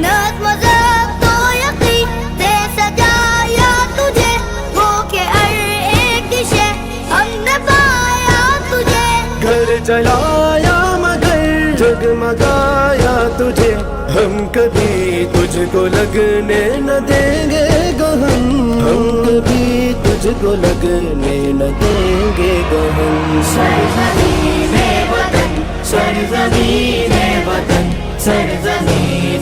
نظم و ضبط و یقین سے سجایا تجھے، ہو کے ہر ایک شے ہم نے پایا تجھے. گھر جلایا مگر جگمگایا تجھے، ہم کبھی تجھ کو لگنے نہ دیں گے گہن، ہم کبھی تجھ کو لگنے نہ دیں گے گہن. سرزمین وطن، سرزمین وطن، سرزمین